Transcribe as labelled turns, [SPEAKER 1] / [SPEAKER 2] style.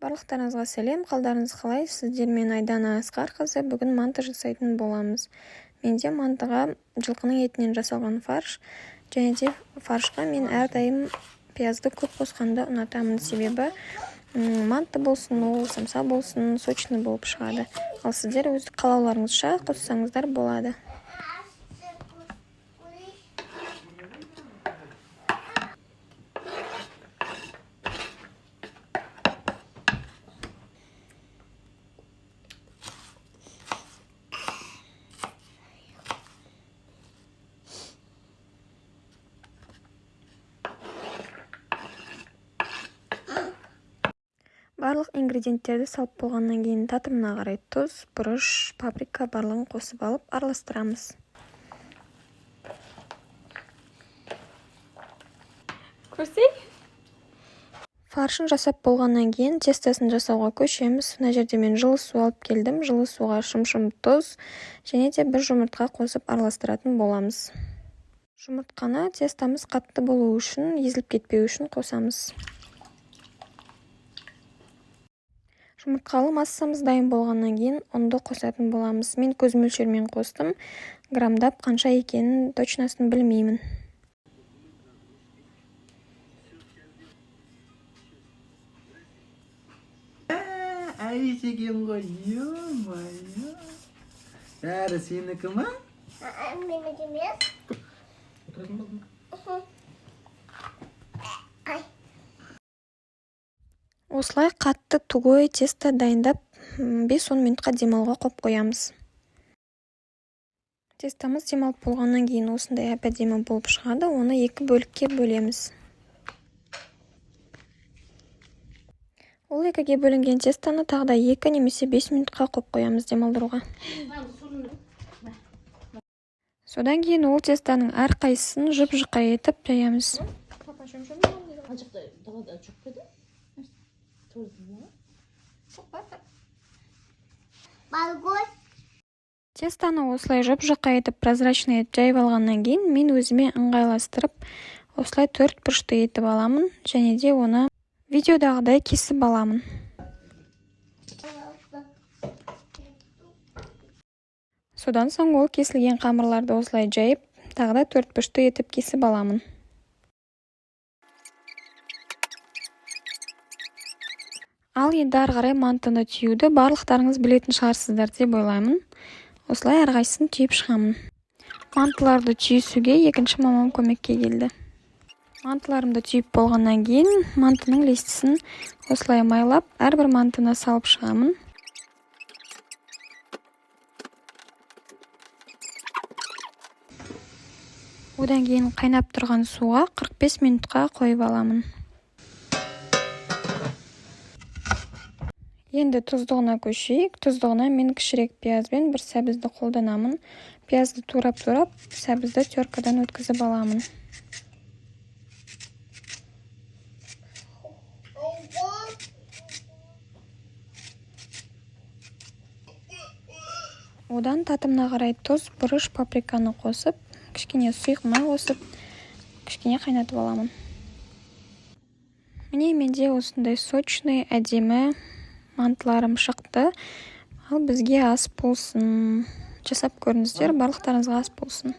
[SPEAKER 1] Барлықтарыңызға сәлем, қалдарыңыз қалай? Сіздермен Айдана Асқарқызы. Бүгін манты жасайтын боламыз. Менде мантыға жылқының етінен жасалған фарш, және де фаршқа мен әрдайым пиязды көп қосқанды ұнатамын. Себебі манты болсын, ол самса болсын, сочный болып шығады. Ал сіздер өз қалауларыңызша қоссаңыздар болады. Барлық ингредиенттерді салып болғаннан кейін татымына қарай тұз, бұрыш, паприка барлығын қосып алып араластырамыз.
[SPEAKER 2] Көрсей?
[SPEAKER 1] Фаршын жасап болғаннан кейін тестасын жасауға көшеміз. Мына жерде мен жылы су алып келдім. Жылы суға шым-шым тұз және де бір жұмыртқа қосып араластыратын боламыз. Жұмыртқаны тестамыз қатты болу үшін, езіліп кетпеу үшін қосамыз. Жұмыртқалы массамыз дайын болғаннан кейін ұнды қосатын боламыз. Мен көз мөлшермен қостым. Грамдап қанша екенін точносын білмеймін.
[SPEAKER 3] Әйшеген ғой, ё-майо. Бәрі сенікі ма?
[SPEAKER 2] Менікі емес.
[SPEAKER 3] Отыратын болдың?
[SPEAKER 1] Осылай қатты тугой тесто дайындап 5-10 минутқа демалуға қойып қоямыз. Тестамыз демалып болғаннан кейін осындай әп-әдемі болып шығады. Оны 2 бөлікке бөлеміз. Ол 2-ге бөлінген тестаны тағы да 2 немесе 5 минутқа қойып қоямыз демалдыруға. Содан кейін ол тестоның әрқайсысын жұп-жұқа етіп жаямыз. Тестаны осылай жұп-жұқа етіп прозрачный жайып алғаннан кейін мен өзіме ыңғайластырып осылай 4 бұрышты етіп аламын және де оны видеодағыдай кесіп аламын. Содан соң ол кесілген қамырларды осылай жайып тағы да 4 бұрышты етіп кесіп аламын. Ал енді ары қарай мантыны түйуді барлықтарыңыз білетін шығарсыздар деп ойлаймын. Осылай әрқайсысын түйіп шығамын. Мантыларды түйісуге екінші мамам көмекке келді. Мантыларымды түйіп болғаннан кейін мантының листісін осылай майлап әрбір мантына салып шығамын. Одан кейін қайнап тұрған суға 45 минутқа қойып аламын. Енді тұздығына көшейік. Тұздығына мен кішірек пиязбен бір сәбізді қолданамын. Пиязды турап-турап, сәбізді теркадан өткізіп аламын. Одан татымына қарай тұз, бұрыш, паприканы қосып, кішкене сұйық май қосып, кішкене қайнатып аламын. Міне менде осындай сочный, әдемі мантыларым шықты. Ал бізге ас болсын. Жасап көріңіздер, барлықтарыңызға ас болсын.